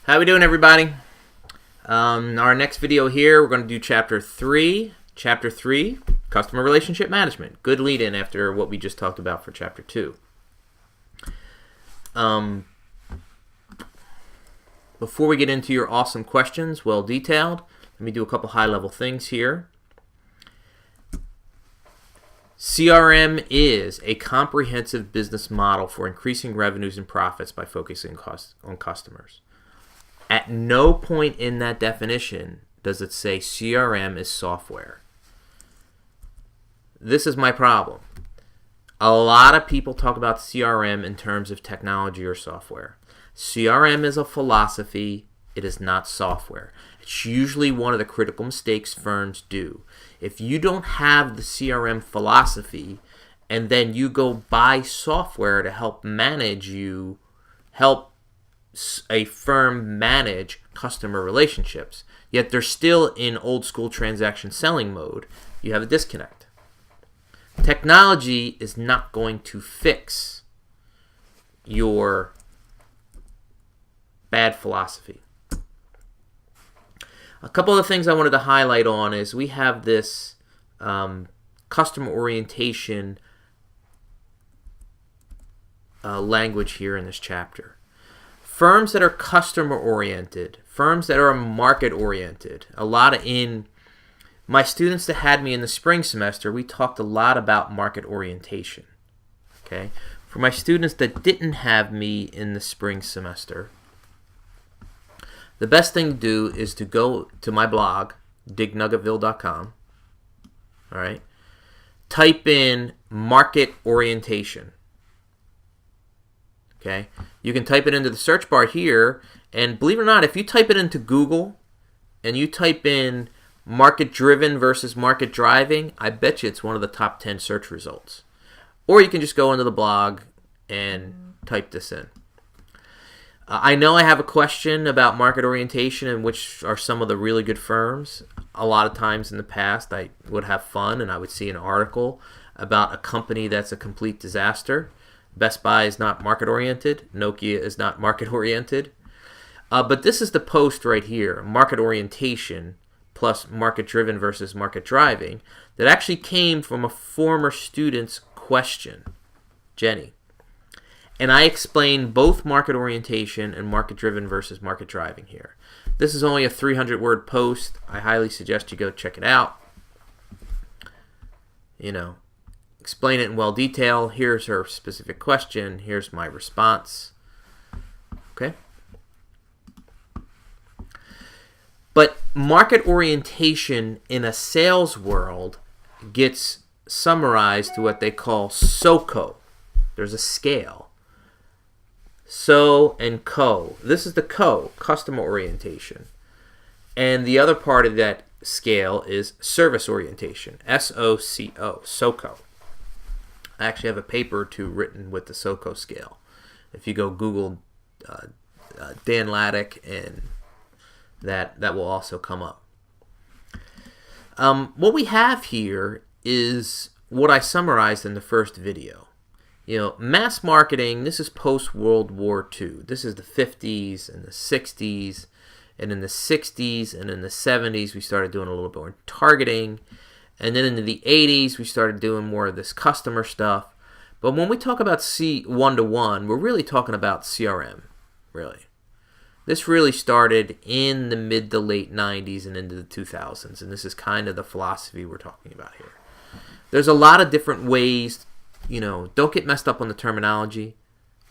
How we doing, everybody? Our next video here, we're going to do Chapter 3. Chapter 3, Customer Relationship Management. Good lead-in after what we just talked about for Chapter 2. Before we get into your awesome questions, well detailed, let me do a couple high-level things here. CRM is a comprehensive business model for increasing revenues and profits by focusing on customers. At no point in that definition does it say CRM is software. This is my problem. A lot of people talk about CRM in terms of technology or software. CRM is a philosophy. It is not software. It's usually one of the critical mistakes firms do. If you don't have the CRM philosophy and then you go buy software to help help a firm manage customer relationships, yet they're still in old school transaction selling mode, you have a disconnect. Technology is not going to fix your bad philosophy. A couple of things I wanted to highlight on is we have this customer orientation language here in this chapter. Firms that are customer-oriented, firms that are market-oriented, my students that had me in the spring semester, we talked a lot about market orientation. Okay? For my students that didn't have me in the spring semester, the best thing to do is to go to my blog, dignuggetville.com, all right? Type in market orientation. Okay? You can type it into the search bar here, and believe it or not, if you type it into Google and you type in market-driven versus market-driving, I bet you it's one of the top 10 search results. Or you can just go into the blog and type this in. I know I have a question about market orientation and which are some of the really good firms. A lot of times in the past, I would have fun and I would see an article about a company that's a complete disaster. Best Buy is not market-oriented. Nokia is not market-oriented. But this is the post right here, market orientation plus market-driven versus market-driving, that actually came from a former student's question, Jenny. And I explain both market orientation and market-driven versus market-driving here. This is only a 300-word post. I highly suggest you go check it out. Explain it in well detail. Here's her specific question. Here's my response. Okay? But market orientation in a sales world gets summarized to what they call SOCO. There's a scale. So and CO. This is the CO, customer orientation. And the other part of that scale is service orientation, SOCO, SOCO. I actually have a paper or two written with the SOCO scale. If you go Google Dan Laddick, and that will also come up. What we have here is what I summarized in the first video. Mass marketing, this is post-World War II. This is the 50s and the 60s. And in the 60s and in the 70s, we started doing a little bit more targeting. And then in the 80s, we started doing more of this customer stuff. But when we talk about one-to-one, we're really talking about CRM, really. This really started in the mid to late 90s and into the 2000s. And this is kind of the philosophy we're talking about here. There's a lot of different ways. Don't get messed up on the terminology.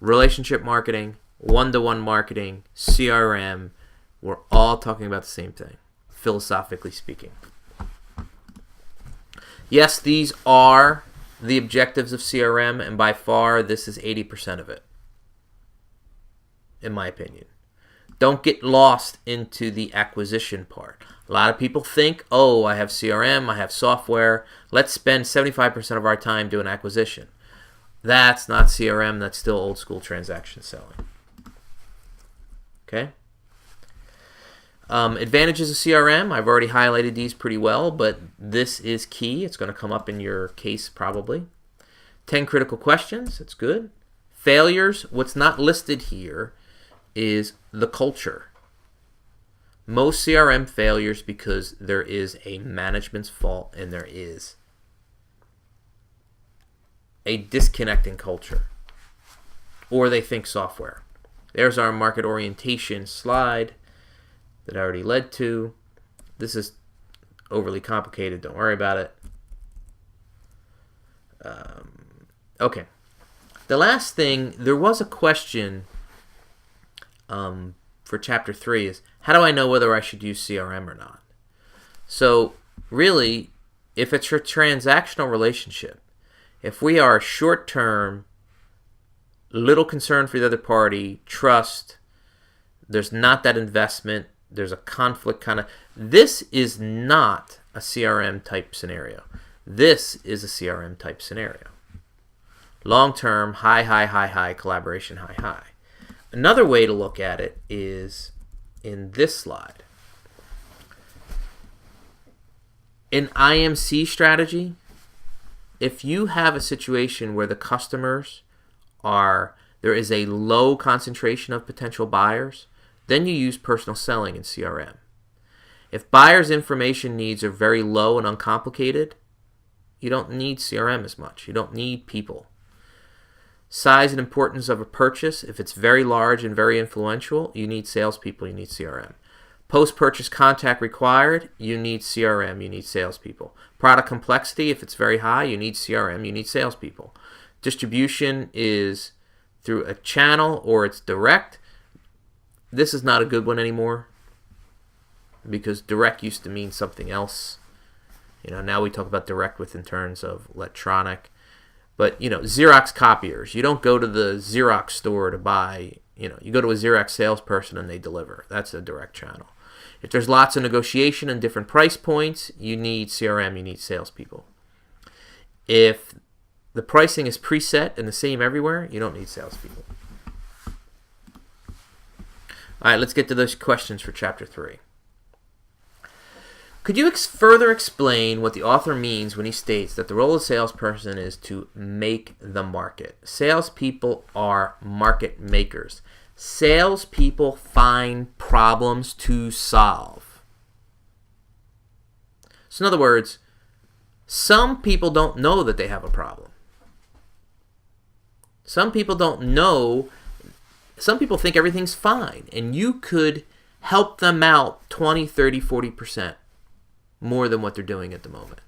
Relationship marketing, one-to-one marketing, CRM, we're all talking about the same thing, philosophically speaking. Yes, these are the objectives of CRM, and by far, this is 80% of it, in my opinion. Don't get lost into the acquisition part. A lot of people think, oh, I have CRM, I have software. Let's spend 75% of our time doing acquisition. That's not CRM. That's still old school transaction selling. Okay? Advantages of CRM. I've already highlighted these pretty well, but this is key. It's going to come up in your case probably. 10 critical questions. It's good. Failures. What's not listed here is the culture. Most CRM failures because there is a management's fault and there is a disconnecting culture, or they think software. There's our market orientation slide that I already led to. This is overly complicated. Don't worry about it. Okay. The last thing, there was a question for Chapter 3 is, how do I know whether I should use CRM or not? So really, if it's a transactional relationship, if we are short-term, little concern for the other party, trust, there's not that investment, there's a conflict kind of, this is not a CRM type scenario. This is a CRM type scenario. Long-term, high, collaboration, high. Another way to look at it is in this slide. In IMC strategy, if you have a situation where the customers there is a low concentration of potential buyers, then you use personal selling in CRM. If buyers' information needs are very low and uncomplicated, you don't need CRM as much. You don't need people. Size and importance of a purchase, if it's very large and very influential, you need salespeople, you need CRM. Post-purchase contact required, you need CRM, you need salespeople. Product complexity, if it's very high, you need CRM, you need salespeople. Distribution is through a channel or it's direct. This is not a good one anymore because direct used to mean something else. Now we talk about direct in terms of electronic. But, Xerox copiers, you don't go to the Xerox store to buy, you go to a Xerox salesperson and they deliver. That's a direct channel. If there's lots of negotiation and different price points, you need CRM, you need salespeople. If the pricing is preset and the same everywhere, you don't need salespeople. All right, let's get to those questions for Chapter 3. Could you further explain what the author means when he states that the role of salesperson is to make the market? Salespeople are market makers. Salespeople find problems to solve. So in other words, some people don't know that they have a problem. Some people don't know. Some people think everything's fine, and you could help them out 20, 30, 40% more than what they're doing at the moment.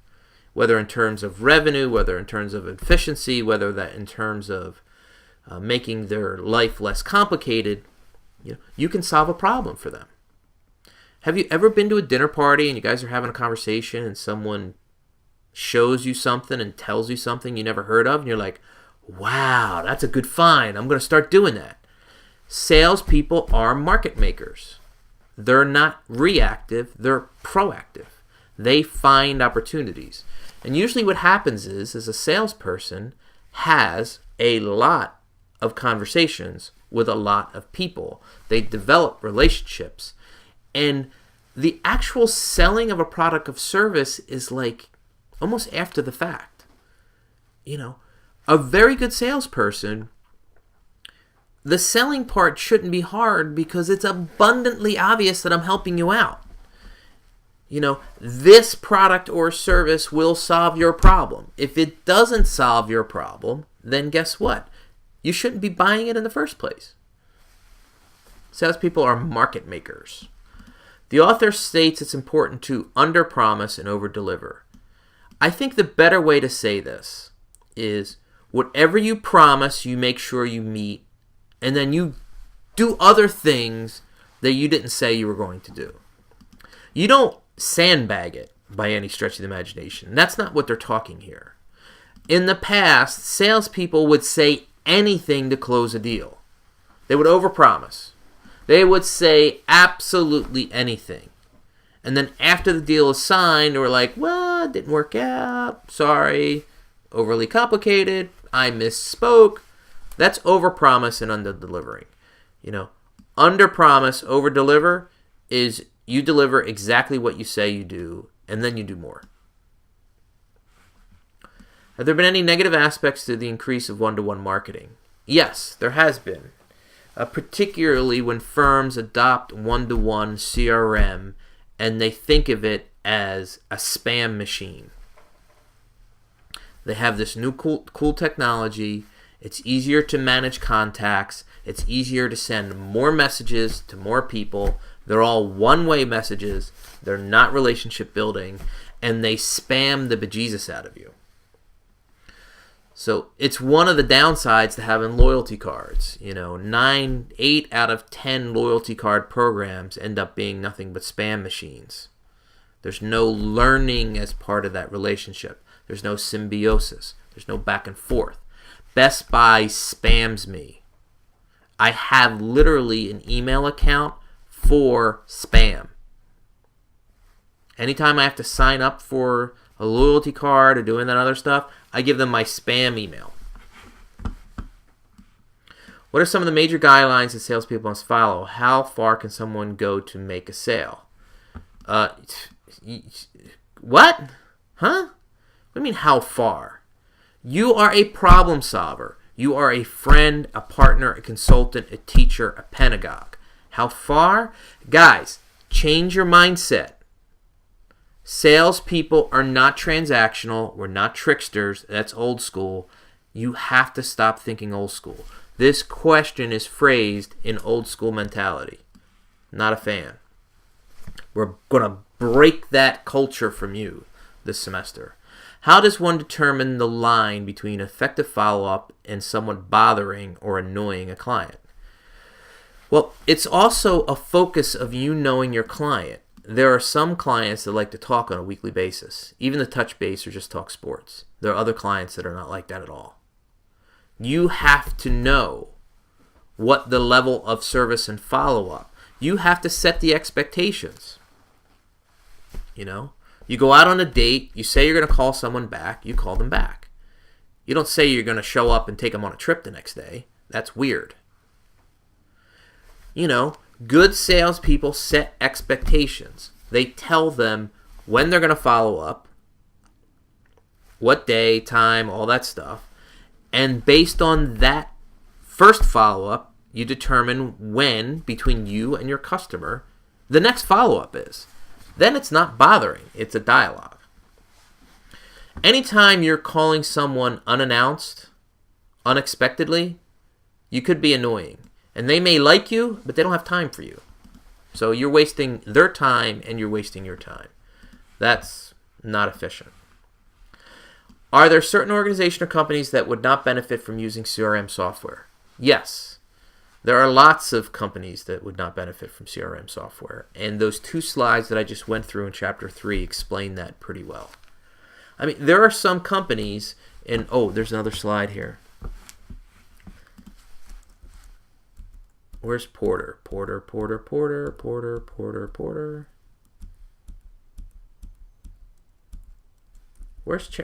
Whether in terms of revenue, whether in terms of efficiency, whether that in terms of making their life less complicated, you can solve a problem for them. Have you ever been to a dinner party and you guys are having a conversation and someone shows you something and tells you something you never heard of and you're like, wow, that's a good find. I'm going to start doing that. Salespeople are market makers. They're not reactive, they're proactive. They find opportunities. And usually what happens is a salesperson has a lot of conversations with a lot of people. They develop relationships. And the actual selling of a product or service is like almost after the fact. A very good salesperson, the selling part shouldn't be hard because it's abundantly obvious that I'm helping you out. This product or service will solve your problem. If it doesn't solve your problem, then guess what? You shouldn't be buying it in the first place. Salespeople are market makers. The author states it's important to underpromise and overdeliver. I think the better way to say this is whatever you promise, you make sure you meet, and then you do other things that you didn't say you were going to do. You don't sandbag it by any stretch of the imagination. That's not what they're talking here. In the past, salespeople would say anything to close a deal. They would overpromise. They would say absolutely anything. And then after the deal is signed, we're like, well, it didn't work out. Sorry. Overly complicated. I misspoke. That's overpromise and underdelivering. Underpromise, overdeliver is you deliver exactly what you say you do, and then you do more. Have there been any negative aspects to the increase of one-to-one marketing? Yes, there has been. particularly when firms adopt one-to-one CRM and they think of it as a spam machine. They have this new cool technology. It's easier to manage contacts. It's easier to send more messages to more people. They're all one-way messages. They're not relationship building. And they spam the bejesus out of you. So it's one of the downsides to having loyalty cards. 8 out of 10 loyalty card programs end up being nothing but spam machines. There's no learning as part of that relationship. There's no symbiosis. There's no back and forth. Best Buy spams me. I have literally an email account for spam. Anytime I have to sign up for a loyalty card or doing that other stuff, I give them my spam email. What are some of the major guidelines that salespeople must follow? How far can someone go to make a sale? What? Huh? What do you mean, how far? You are a problem solver. You are a friend, a partner, a consultant, a teacher, a pedagogue. How far? Guys, change your mindset. Salespeople are not transactional. We're not tricksters. That's old school. You have to stop thinking old school. This question is phrased in old school mentality. Not a fan. We're going to break that culture from you this semester. How does one determine the line between effective follow-up and someone bothering or annoying a client? Well, it's also a focus of you knowing your client. There are some clients that like to talk on a weekly basis, even to touch base or just talk sports. There are other clients that are not like that at all. You have to know what the level of service and follow-up. You have to set the expectations. You go out on a date, you say you're going to call someone back, you call them back. You don't say you're going to show up and take them on a trip the next day. That's weird. Good salespeople set expectations. They tell them when they're going to follow up, what day, time, all that stuff. And based on that first follow-up, you determine when, between you and your customer, the next follow-up is. Then it's not bothering. It's a dialogue. Anytime you're calling someone unannounced, unexpectedly, you could be annoying. And they may like you, but they don't have time for you. So you're wasting their time and you're wasting your time. That's not efficient. Are there certain organizations or companies that would not benefit from using CRM software? Yes. There are lots of companies that would not benefit from CRM software. And those 2 slides that I just went through in Chapter 3 explain that pretty well. There are some companies, and there's another slide here. Where's Porter? Porter.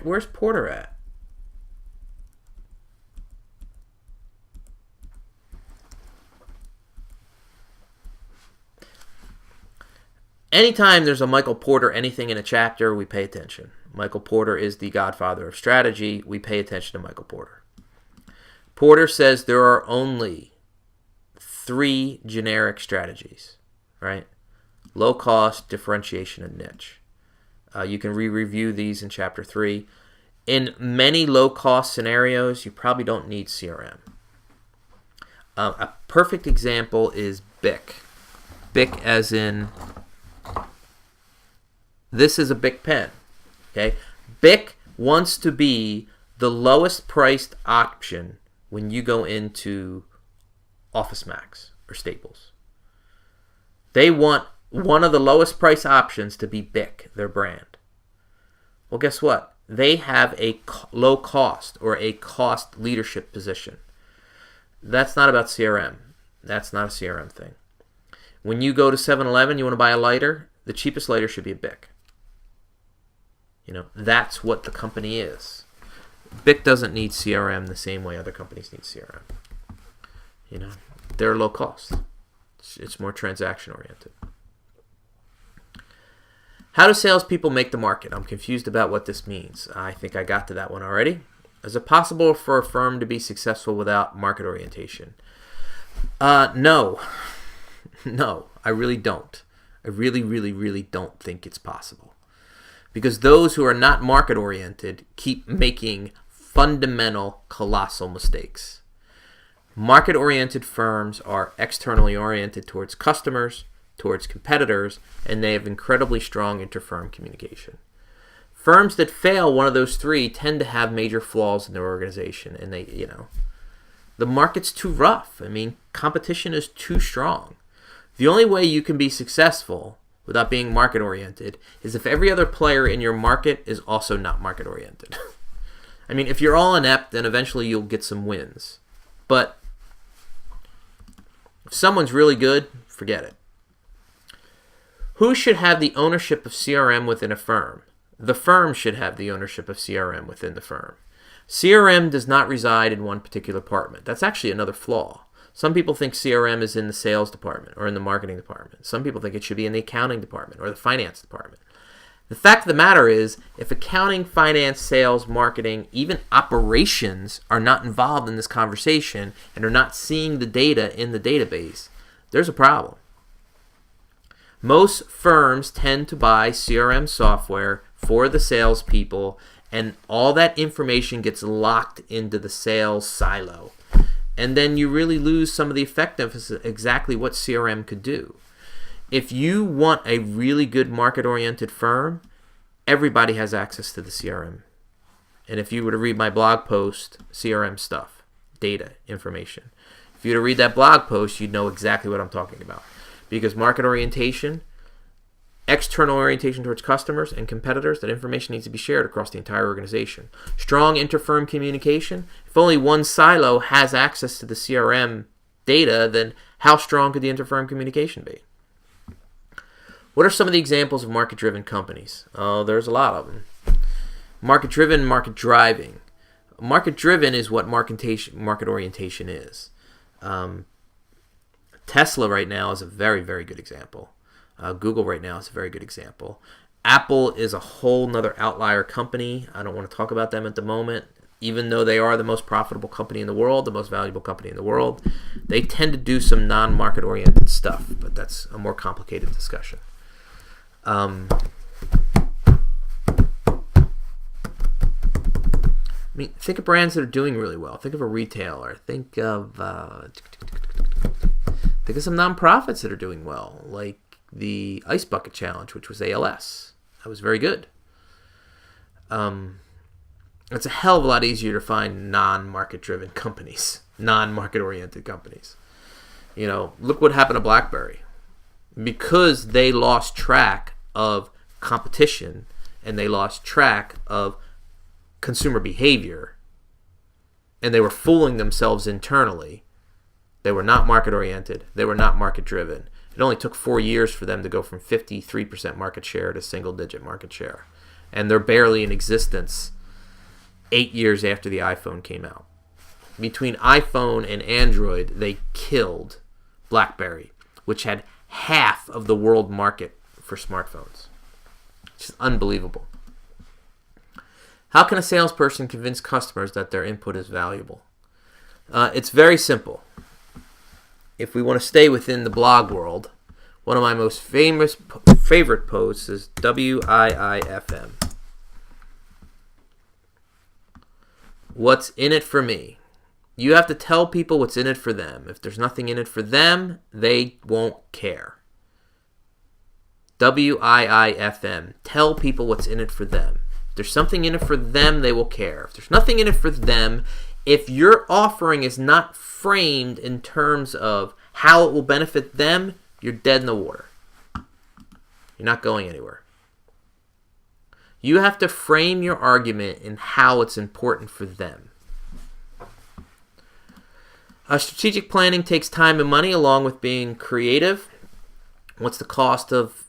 Where's Porter at? Anytime there's a Michael Porter anything in a chapter, we pay attention. Michael Porter is the godfather of strategy. We pay attention to Michael Porter. Porter says there are only 3 generic strategies, right? Low cost, differentiation, and niche. You can review these in Chapter 3. In many low-cost scenarios, you probably don't need CRM. A perfect example is BIC. BIC as in, this is a BIC pen. Okay? BIC wants to be the lowest priced option when you go into Office Max or Staples. They want one of the lowest price options to be BIC, their brand. Well, guess what? They have a low cost or a cost leadership position. That's not about CRM. That's not a CRM thing. When you go to 7-Eleven, you want to buy a lighter, the cheapest lighter should be a BIC. That's what the company is. BIC doesn't need CRM the same way other companies need CRM. They're low cost. It's more transaction oriented. How do salespeople make the market? I'm confused about what this means. I think I got to that one already. Is it possible for a firm to be successful without market orientation? No. No, I really don't. I really, really, really don't think it's possible. Because those who are not market-oriented keep making fundamental, colossal mistakes. Market-oriented firms are externally oriented towards customers, towards competitors, and they have incredibly strong inter-firm communication. Firms that fail one of those three tend to have major flaws in their organization, and the market's too rough. I mean, competition is too strong. The only way you can be successful without being market-oriented is if every other player in your market is also not market-oriented. I mean, if you're all inept, then eventually you'll get some wins. But if someone's really good, forget it. Who should have the ownership of CRM within a firm? The firm should have the ownership of CRM within the firm. CRM does not reside in one particular department. That's actually another flaw. Some people think CRM is in the sales department or in the marketing department. Some people think it should be in the accounting department or the finance department. The fact of the matter is, if accounting, finance, sales, marketing, even operations are not involved in this conversation and are not seeing the data in the database, there's a problem. Most firms tend to buy CRM software for the salespeople, and all that information gets locked into the sales silo. And then you really lose some of the effectiveness of exactly what CRM could do. If you want a really good market-oriented firm, everybody has access to the CRM. And if you were to read my blog post, CRM stuff, data, information, if you were to read that blog post, you'd know exactly what I'm talking about. Because market orientation, external orientation towards customers and competitors, that information needs to be shared across the entire organization. Strong inter-firm communication. If only one silo has access to the CRM data, then how strong could the inter-firm communication be? What are some of the examples of market-driven companies? Oh, there's a lot of them. Market-driven, market-driving. Market-driven is what market orientation is. Tesla right now is a very, very good example. Google right now is a very good example. Apple is a whole nother outlier company. I don't want to talk about them at the moment. Even though they are the most profitable company in the world, the most valuable company in the world, they tend to do some non-market oriented stuff, but that's a more complicated discussion. I mean, think of brands that are doing really well. Think of a retailer. Think of some nonprofits that are doing well, like the Ice Bucket Challenge, which was ALS. That was very good. It's a hell of a lot easier to find non-market-driven companies, non-market-oriented companies. You know, look what happened to BlackBerry. Because they lost track of competition and they lost track of consumer behavior and they were fooling themselves internally, they were not market-oriented, they were not market-driven. It only took 4 years for them to go from 53% market share to single-digit market share. And they're barely in existence 8 years after the iPhone came out. Between iPhone and Android, they killed BlackBerry, which had half of the world market for smartphones. It's just unbelievable. How can a salesperson convince customers that their input is valuable? It's very simple. If we want to stay within the blog world, one of my most favorite posts is WIIFM. What's in it for me? You have to tell people what's in it for them. If there's nothing in it for them, they won't care. WIIFM. Tell people what's in it for them. If there's something in it for them, they will care. If there's nothing in it for them, if your offering is not framed in terms of how it will benefit them, you're dead in the water. You're not going anywhere. You have to frame your argument in how it's important for them. Strategic planning takes time and money along with being creative. What's the cost of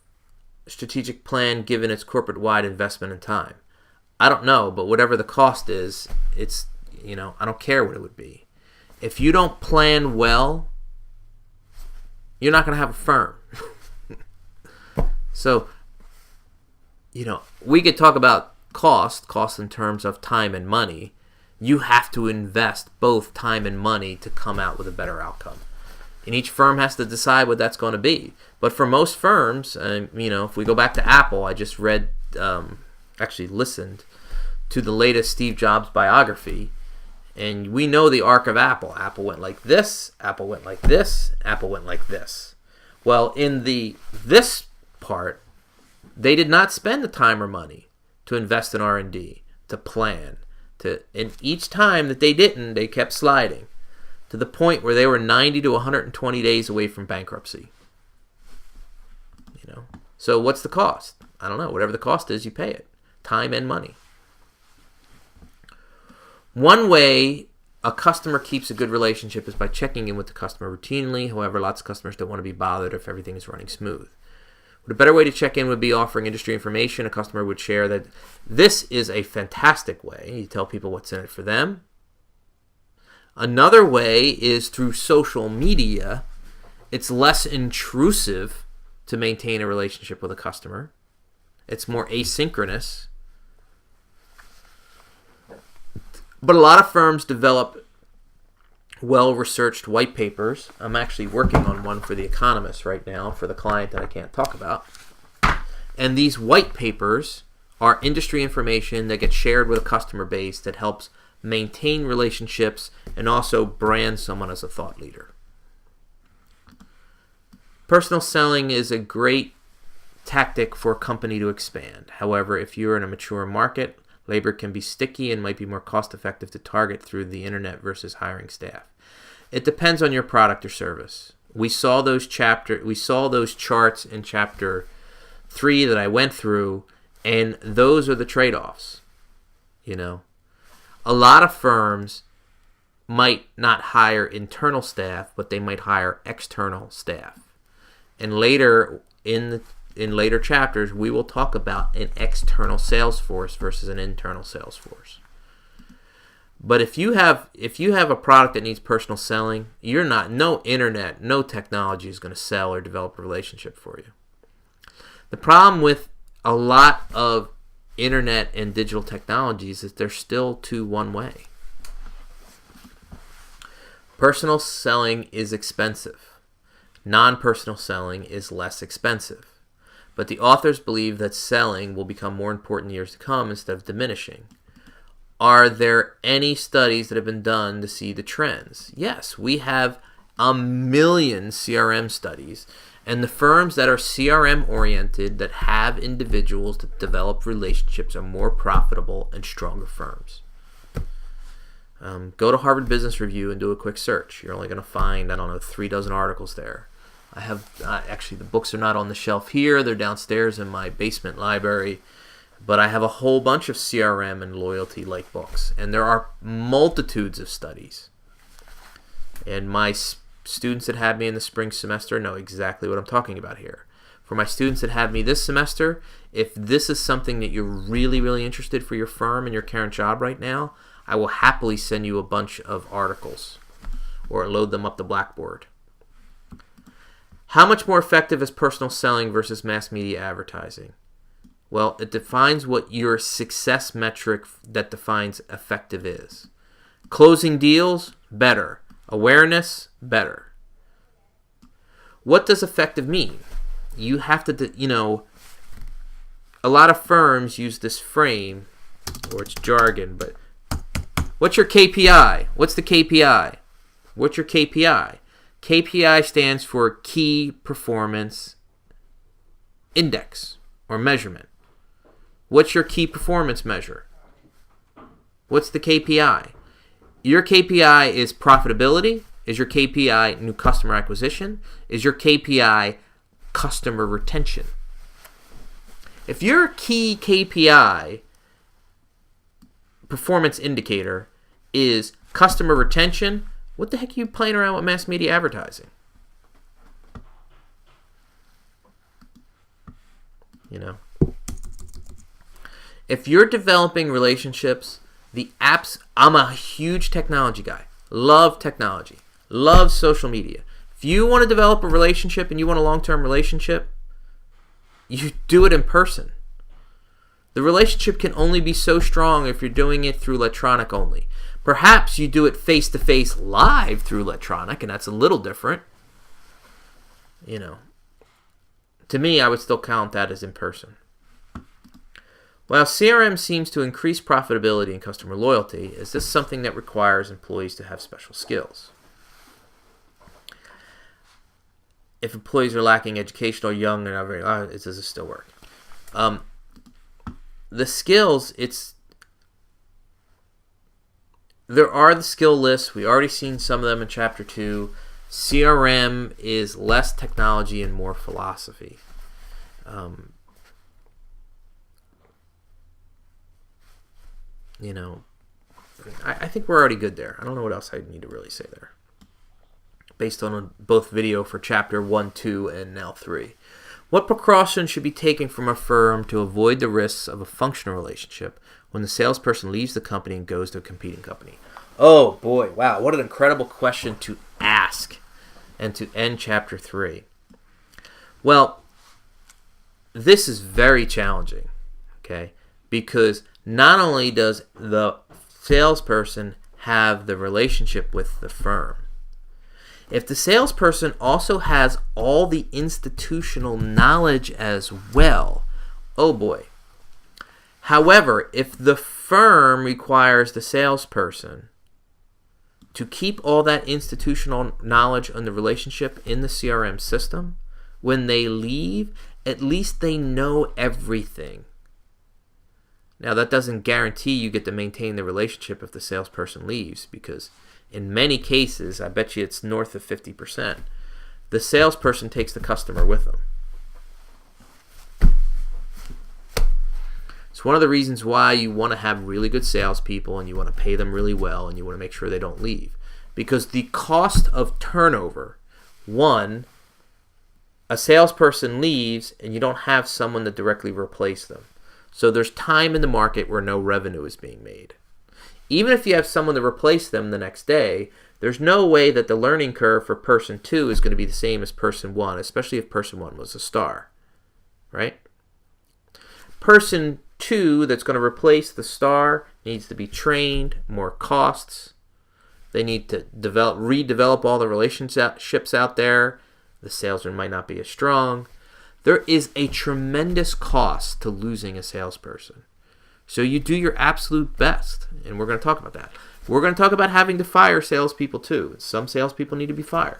a strategic plan given its corporate-wide investment and time? I don't know, but whatever the cost is, it's, I don't care what it would be. If you don't plan well, you're not going to have a firm. So, we could talk about cost in terms of time and money. You have to invest both time and money to come out with a better outcome. And each firm has to decide what that's going to be. But for most firms, if we go back to Apple, I just actually listened to the latest Steve Jobs biography, and we know the arc of Apple. Apple went like this, Apple went like this, Apple went like this. Well, in this part, they did not spend the time or money to invest in R&D, to plan, and each time that they didn't, they kept sliding to the point where they were 90 to 120 days away from bankruptcy. So what's the cost? I don't know. Whatever the cost is, you pay it. Time and money. One way a customer keeps a good relationship is by checking in with the customer routinely. However, lots of customers don't want to be bothered if everything is running smooth. But a better way to check in would be offering industry information. A customer would share that this is a fantastic way. You tell people what's in it for them. Another way is through social media. It's less intrusive to maintain a relationship with a customer. It's more asynchronous. But a lot of firms develop well-researched white papers. I'm actually working on one for The Economist right now for the client that I can't talk about. And these white papers are industry information that gets shared with a customer base that helps maintain relationships and also brand someone as a thought leader. Personal selling is a great tactic for a company to expand. However, if you're in a mature market, labor can be sticky and might be more cost-effective to target through the internet versus hiring staff. It depends on your product or service. We saw those charts in chapter 3 that I went through, and those are the trade-offs. A lot of firms might not hire internal staff, but they might hire external staff. And later in later chapters, we will talk about an external sales force versus an internal sales force. But if you have a product that needs personal selling, no internet, no technology is going to sell or develop a relationship for you. The problem with a lot of internet and digital technologies is they're still too one-way. Personal selling is expensive. Non-personal selling is less expensive. But the authors believe that selling will become more important in years to come instead of diminishing. Are there any studies that have been done to see the trends? Yes, we have a million CRM studies. And the firms that are CRM oriented, that have individuals that develop relationships, are more profitable and stronger firms. Go to Harvard Business Review and do a quick search. You're only going to find, 3 articles there. I have, actually the books are not on the shelf here. They're downstairs in my basement library. But I have a whole bunch of CRM and loyalty-like books. And there are multitudes of studies. And my students that had me in the spring semester know exactly what I'm talking about here. For my students that have me this semester, if this is something that you're really, really interested for your firm and your current job right now, I will happily send you a bunch of articles or load them up the Blackboard. How much more effective is personal selling versus mass media advertising? Well, it defines what your success metric that defines effective is. Closing deals, better. Awareness, better. What does effective mean? You have to, a lot of firms use this frame, or it's jargon, but what's your KPI? What's the KPI? What's your KPI? KPI stands for Key Performance Index or measurement. What's your key performance measure? What's the KPI? Your KPI is profitability. Is your KPI new customer acquisition? Is your KPI customer retention? If your key KPI performance indicator is customer retention, what the heck are you playing around with mass media advertising? If you're developing relationships, the apps, I'm a huge technology guy. Love technology. Love social media. If you want to develop a relationship and you want a long-term relationship, you do it in person. The relationship can only be so strong if you're doing it through electronic only. Perhaps you do it face-to-face live through electronic, and that's a little different. you know, to me, I would still count that as in person. While CRM seems to increase profitability and customer loyalty, is this something that requires employees to have special skills? If employees are lacking education or young and everything, does this still work? The skills, there are the skill lists. We already seen some of them in Chapter 2. CRM is less technology and more philosophy. You know, I think we're already good there. I don't know what else I need to really say there, based on both video for Chapter 1, 2, and now 3. What precautions should be taken from a firm to avoid the risks of a functional relationship when the salesperson leaves the company and goes to a competing company? Oh boy, wow, what an incredible question to ask and to end Chapter 3. Well, this is very challenging, okay? Because not only does the salesperson have the relationship with the firm, if the salesperson also has all the institutional knowledge as well, oh boy. However, if the firm requires the salesperson to keep all that institutional knowledge and the relationship in the CRM system, when they leave, at least they know everything. Now, that doesn't guarantee you get to maintain the relationship if the salesperson leaves, because in many cases, I bet you it's north of 50%, the salesperson takes the customer with them. It's one of the reasons why you want to have really good salespeople and you want to pay them really well and you want to make sure they don't leave. Because the cost of turnover, one, a salesperson leaves and you don't have someone to directly replace them. So there's time in the market where no revenue is being made. Even if you have someone to replace them the next day, there's no way that the learning curve for person 2 is going to be the same as person 1, especially if person 1 was a star, right? Person 2 that's going to replace the star needs to be trained, more costs. They need to redevelop all the relationships out there. The salesman might not be as strong. There is a tremendous cost to losing a salesperson. So you do your absolute best, and we're going to talk about that. We're going to talk about having to fire salespeople too. Some salespeople need to be fired.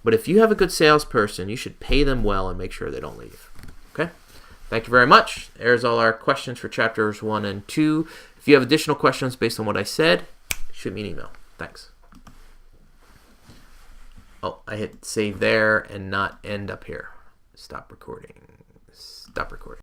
But if you have a good salesperson, you should pay them well and make sure they don't leave. Okay? Thank you very much. There's all our questions for Chapters 1 and 2. If you have additional questions based on what I said, shoot me an email. Thanks. Oh, I hit save there and not end up here. Stop recording. Stop recording.